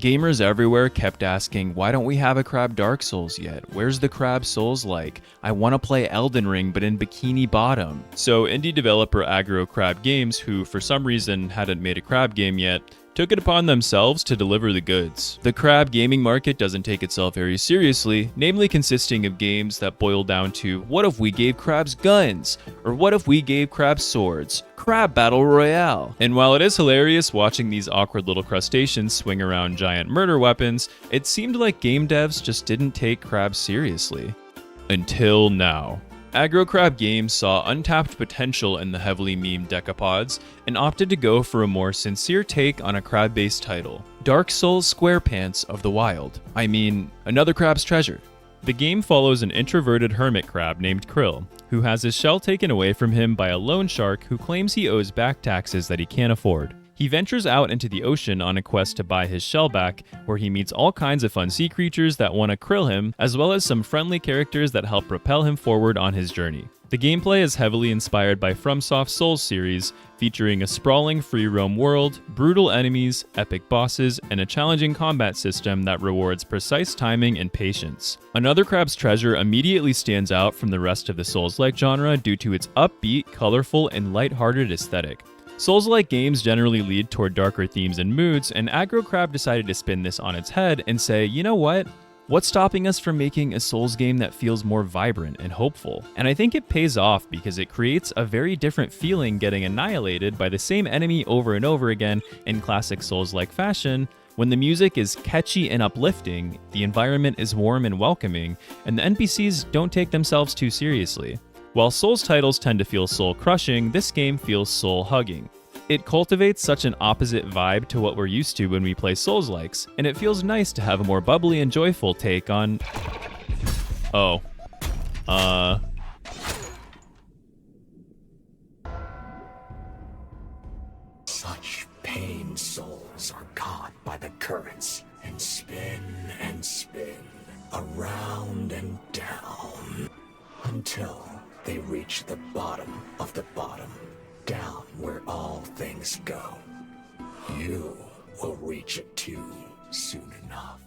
Gamers everywhere kept asking, why don't we have a Crab Dark Souls yet? Where's the Crab Souls-like? I want to play Elden Ring, but in Bikini Bottom. So indie developer Aggro Crab Games, who for some reason hadn't made a crab game yet, took it upon themselves to deliver the goods. The crab gaming market doesn't take itself very seriously, namely consisting of games that boil down to, what if we gave crabs guns? Or what if we gave crabs swords? Crab Battle Royale. And while it is hilarious watching these awkward little crustaceans swing around giant murder weapons, it seemed like game devs just didn't take crabs seriously. Until now. Aggro Crab Games saw untapped potential in the heavily memed decapods and opted to go for a more sincere take on a crab-based title. Dark Souls SquarePants of the Wild. I mean, another crab's treasure. The game follows an introverted hermit crab named Krill, who has his shell taken away from him by a loan shark who claims he owes back taxes that he can't afford. He ventures out into the ocean on a quest to buy his shell back, where he meets all kinds of fun sea creatures that want to krill him, as well as some friendly characters that help propel him forward on his journey. The gameplay is heavily inspired by FromSoft's Souls series, featuring a sprawling free roam world, brutal enemies, epic bosses, and a challenging combat system that rewards precise timing and patience. Another Crab's Treasure immediately stands out from the rest of the Souls-like genre due to its upbeat, colorful, and lighthearted aesthetic. Souls-like games generally lead toward darker themes and moods, and Aggro Crab decided to spin this on its head and say, you know what? What's stopping us from making a Souls game that feels more vibrant and hopeful? And I think it pays off because it creates a very different feeling getting annihilated by the same enemy over and over again in classic Souls-like fashion, when the music is catchy and uplifting, the environment is warm and welcoming, and the NPCs don't take themselves too seriously. While Souls titles tend to feel soul-crushing, this game feels soul-hugging. It cultivates such an opposite vibe to what we're used to when we play Souls-likes, and it feels nice to have a more bubbly and joyful take on... Such pain souls are caught by the currents and spin, around and down, until they reach the bottom of the bottom, down where all things go. You will reach it too soon enough.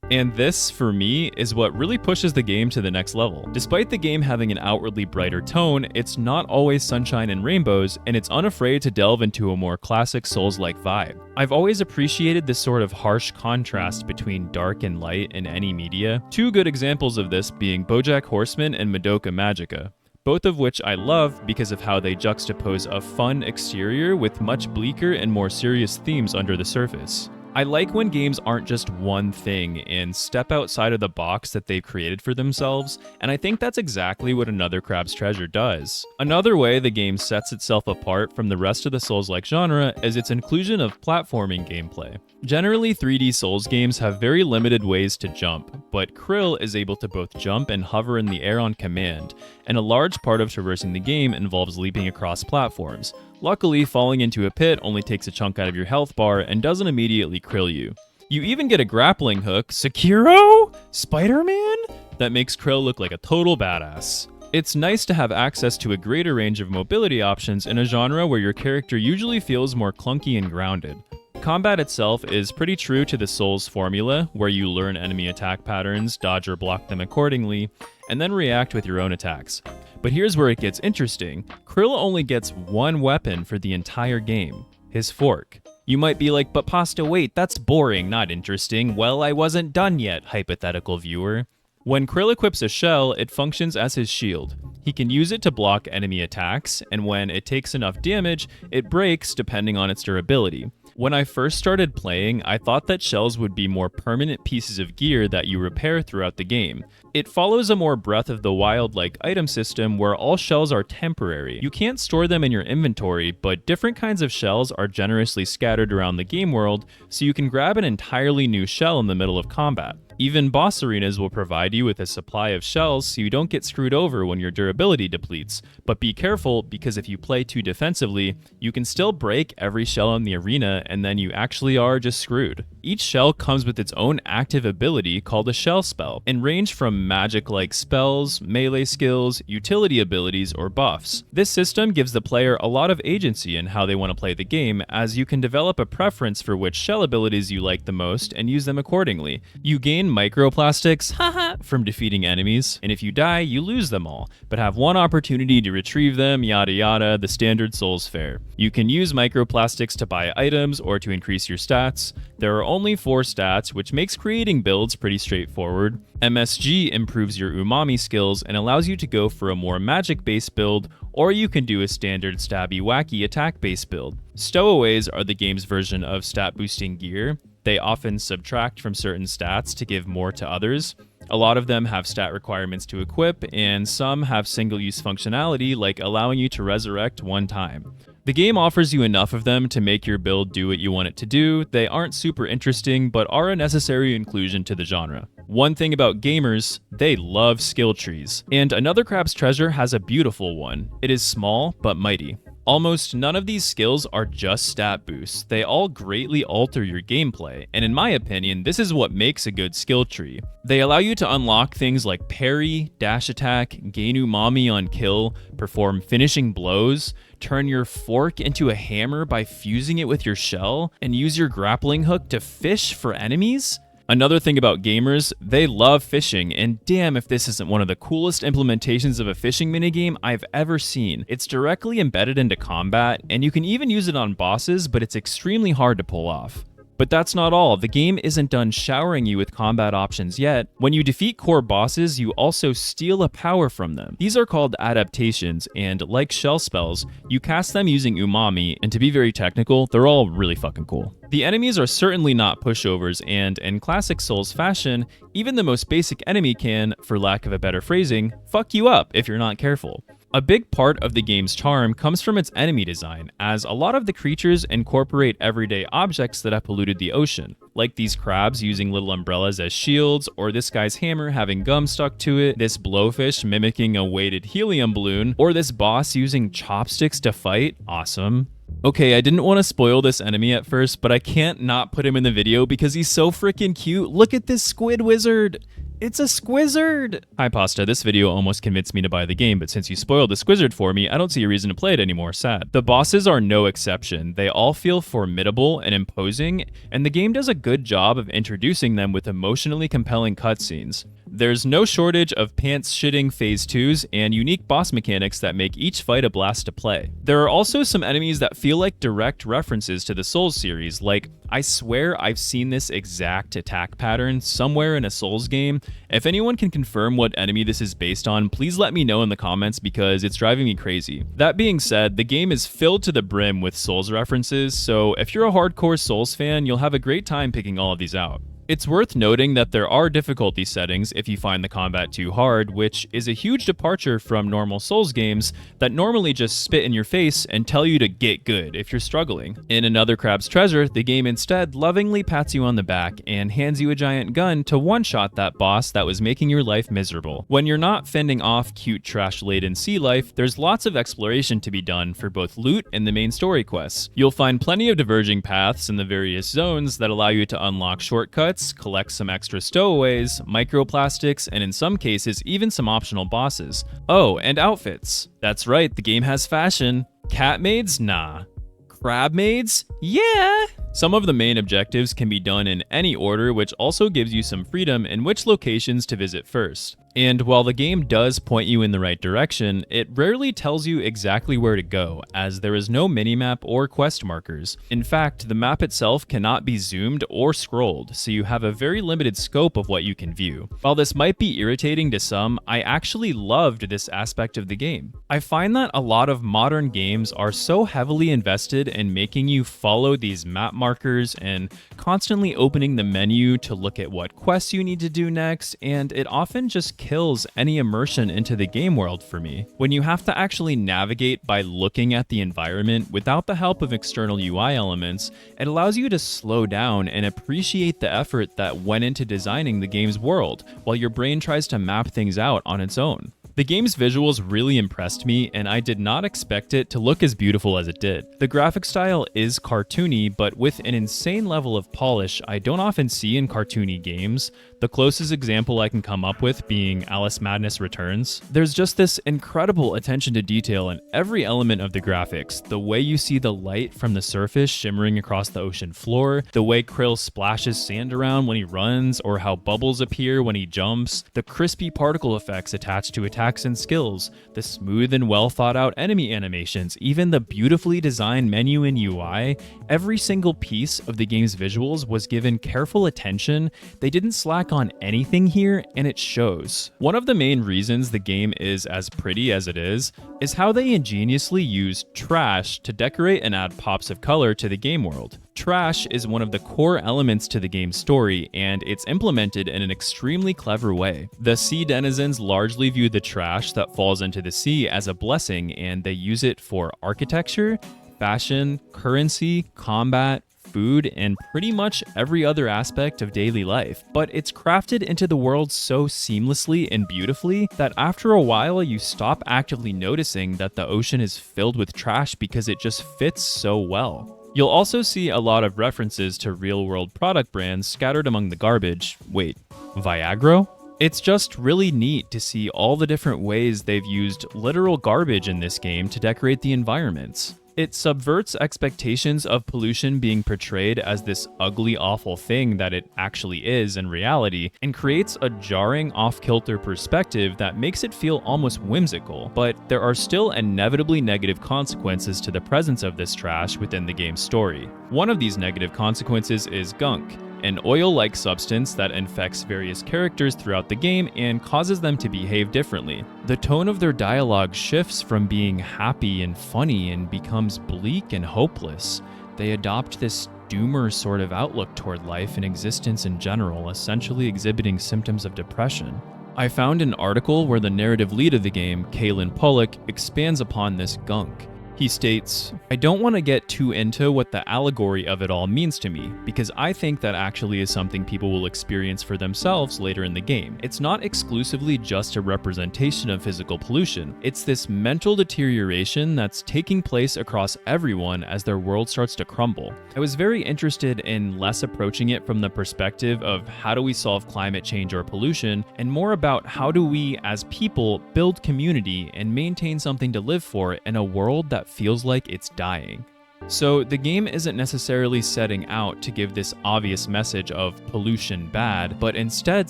And this, for me, is what really pushes the game to the next level. Despite the game having an outwardly brighter tone, it's not always sunshine and rainbows, and it's unafraid to delve into a more classic Souls-like vibe. I've always appreciated this sort of harsh contrast between dark and light in any media, two good examples of this being BoJack Horseman and Madoka Magica, both of which I love because of how they juxtapose a fun exterior with much bleaker and more serious themes under the surface. I like when games aren't just one thing and step outside of the box that they've created for themselves, and I think that's exactly what Another Crab's Treasure does. Another way the game sets itself apart from the rest of the Souls-like genre is its inclusion of platforming gameplay. Generally, 3D Souls games have very limited ways to jump, but Krill is able to both jump and hover in the air on command, and a large part of traversing the game involves leaping across platforms. Luckily, falling into a pit only takes a chunk out of your health bar and doesn't immediately krill you. You even get a grappling hook, Sekiro? Spider-Man? That makes Krill look like a total badass. It's nice to have access to a greater range of mobility options in a genre where your character usually feels more clunky and grounded. Combat itself is pretty true to the Souls formula, where you learn enemy attack patterns, dodge or block them accordingly, and then react with your own attacks. But here's where it gets interesting. Krill only gets one weapon for the entire game, his fork. You might be like, but Pasta, wait, that's boring, not interesting. Well, I wasn't done yet, hypothetical viewer. When Krill equips a shell, it functions as his shield. He can use it to block enemy attacks, and when it takes enough damage, it breaks depending on its durability. When I first started playing, I thought that shells would be more permanent pieces of gear that you repair throughout the game. It follows a more Breath of the Wild-like item system where all shells are temporary. You can't store them in your inventory, but different kinds of shells are generously scattered around the game world, so you can grab an entirely new shell in the middle of combat. Even boss arenas will provide you with a supply of shells so you don't get screwed over when your durability depletes. But be careful, because if you play too defensively, you can still break every shell in the arena and then you actually are just screwed. Each shell comes with its own active ability called a shell spell, and range from magic-like spells, melee skills, utility abilities, or buffs. This system gives the player a lot of agency in how they want to play the game, as you can develop a preference for which shell abilities you like the most and use them accordingly. You gain microplastics, haha, from defeating enemies, and if you die, you lose them all, but have one opportunity to retrieve them, yada yada, the standard Souls fare. You can use microplastics to buy items or to increase your stats. There are only 4 stats, which makes creating builds pretty straightforward. MSG improves your umami skills and allows you to go for a more magic-based build, or you can do a standard stabby wacky attack-based build. Stowaways are the game's version of stat-boosting gear. They often subtract from certain stats to give more to others. A lot of them have stat requirements to equip, and some have single-use functionality like allowing you to resurrect one time. The game offers you enough of them to make your build do what you want it to do. They aren't super interesting, but are a necessary inclusion to the genre. One thing about gamers, they love skill trees. And Another Crab's Treasure has a beautiful one. It is small, but mighty. Almost none of these skills are just stat boosts. They all greatly alter your gameplay, and in my opinion, this is what makes a good skill tree. They allow you to unlock things like parry, dash attack, gain umami on kill, perform finishing blows, turn your fork into a hammer by fusing it with your shell, and use your grappling hook to fish for enemies. Another thing about gamers, they love fishing, and damn if this isn't one of the coolest implementations of a fishing minigame I've ever seen. It's directly embedded into combat, and you can even use it on bosses, but it's extremely hard to pull off. But that's not all. The game isn't done showering you with combat options yet. When you defeat core bosses, you also steal a power from them. These are called adaptations, and like shell spells, you cast them using umami, and to be very technical, they're all really fucking cool. The enemies are certainly not pushovers, and in classic Souls fashion, even the most basic enemy can, for lack of a better phrasing, fuck you up if you're not careful. A big part of the game's charm comes from its enemy design, as a lot of the creatures incorporate everyday objects that have polluted the ocean, like these crabs using little umbrellas as shields, or this guy's hammer having gum stuck to it, this blowfish mimicking a weighted helium balloon, or this boss using chopsticks to fight. Awesome. Okay, I didn't want to spoil this enemy at first, but I can't not put him in the video because he's so freaking cute. Look at this squid wizard! It's a squizzard! Hi Pasta, this video almost convinced me to buy the game, but since you spoiled the squizzard for me, I don't see a reason to play it anymore, sad. The bosses are no exception. They all feel formidable and imposing, and the game does a good job of introducing them with emotionally compelling cutscenes. There's no shortage of pants-shitting Phase 2s and unique boss mechanics that make each fight a blast to play. There are also some enemies that feel like direct references to the Souls series, like, I swear I've seen this exact attack pattern somewhere in a Souls game. If anyone can confirm what enemy this is based on, please let me know in the comments because it's driving me crazy. That being said, the game is filled to the brim with Souls references, so if you're a hardcore Souls fan, you'll have a great time picking all of these out. It's worth noting that there are difficulty settings if you find the combat too hard, which is a huge departure from normal Souls games that normally just spit in your face and tell you to get good if you're struggling. In Another Crab's Treasure, the game instead lovingly pats you on the back and hands you a giant gun to one-shot that boss that was making your life miserable. When you're not fending off cute trash-laden sea life, there's lots of exploration to be done for both loot and the main story quests. You'll find plenty of diverging paths in the various zones that allow you to unlock shortcuts, collect some extra stowaways, microplastics, and in some cases, even some optional bosses. Oh, and outfits. That's right, the game has fashion. Cat maids? Nah. Crab maids? Yeah! Some of the main objectives can be done in any order, which also gives you some freedom in which locations to visit first. And while the game does point you in the right direction, it rarely tells you exactly where to go, as there is no minimap or quest markers. In fact, the map itself cannot be zoomed or scrolled, so you have a very limited scope of what you can view. While this might be irritating to some, I actually loved this aspect of the game. I find that a lot of modern games are so heavily invested in making you follow these map markers and constantly opening the menu to look at what quests you need to do next, and it often just kills any immersion into the game world for me. When you have to actually navigate by looking at the environment without the help of external UI elements, it allows you to slow down and appreciate the effort that went into designing the game's world, while your brain tries to map things out on its own. The game's visuals really impressed me, and I did not expect it to look as beautiful as it did. The graphic style is cartoony, but with an insane level of polish I don't often see in cartoony games, the closest example I can come up with being Alice Madness Returns. There's just this incredible attention to detail in every element of the graphics, the way you see the light from the surface shimmering across the ocean floor, the way Krill splashes sand around when he runs, or how bubbles appear when he jumps, the crispy particle effects attached to attacks and skills, the smooth and well thought out enemy animations, even the beautifully designed menu and UI. Every single piece of the game's visuals was given careful attention. They didn't slack on anything here, and it shows. One of the main reasons the game is as pretty as it is how they ingeniously use trash to decorate and add pops of color to the game world. Trash is one of the core elements to the game's story, and it's implemented in an extremely clever way. The sea denizens largely view the trash that falls into the sea as a blessing, and they use it for architecture, fashion, currency, combat, food, and pretty much every other aspect of daily life. But it's crafted into the world so seamlessly and beautifully that after a while you stop actively noticing that the ocean is filled with trash because it just fits so well. You'll also see a lot of references to real-world product brands scattered among the garbage. Wait, Viagra? It's just really neat to see all the different ways they've used literal garbage in this game to decorate the environments. It subverts expectations of pollution being portrayed as this ugly, awful thing that it actually is in reality, and creates a jarring, off-kilter perspective that makes it feel almost whimsical. But there are still inevitably negative consequences to the presence of this trash within the game's story. One of these negative consequences is gunk, an oil-like substance that infects various characters throughout the game and causes them to behave differently. The tone of their dialogue shifts from being happy and funny and becomes bleak and hopeless. They adopt this doomer sort of outlook toward life and existence in general, essentially exhibiting symptoms of depression. I found an article where the narrative lead of the game, Kalen Pollock, expands upon this gunk. He states, "I don't want to get too into what the allegory of it all means to me, because I think that actually is something people will experience for themselves later in the game. It's not exclusively just a representation of physical pollution. It's this mental deterioration that's taking place across everyone as their world starts to crumble." I was very interested in less approaching it from the perspective of how do we solve climate change or pollution, and more about how do we as people build community and maintain something to live for in a world that feels like it's dying. So the game isn't necessarily setting out to give this obvious message of pollution bad, but instead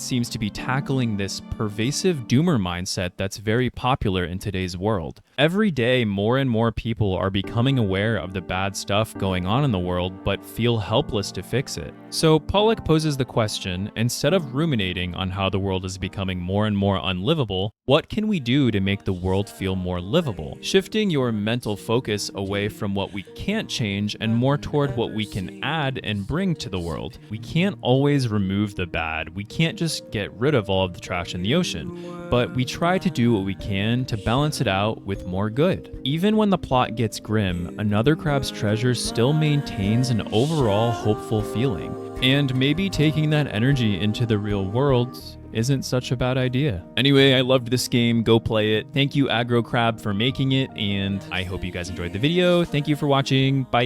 seems to be tackling this pervasive doomer mindset that's very popular in today's world. Every day, more and more people are becoming aware of the bad stuff going on in the world, but feel helpless to fix it. So Pollock poses the question, instead of ruminating on how the world is becoming more and more unlivable, what can we do to make the world feel more livable? Shifting your mental focus away from what we can't change and more toward what we can add and bring to the world. We can't always remove the bad. We can't just get rid of all of the trash in the ocean, but we try to do what we can to balance it out with more good. Even when the plot gets grim, Another Crab's Treasure still maintains an overall hopeful feeling. And maybe taking that energy into the real world isn't such a bad idea. Anyway, I loved this game. Go play it. Thank you, Aggro Crab, for making it, and I hope you guys enjoyed the video. Thank you for watching. Bye!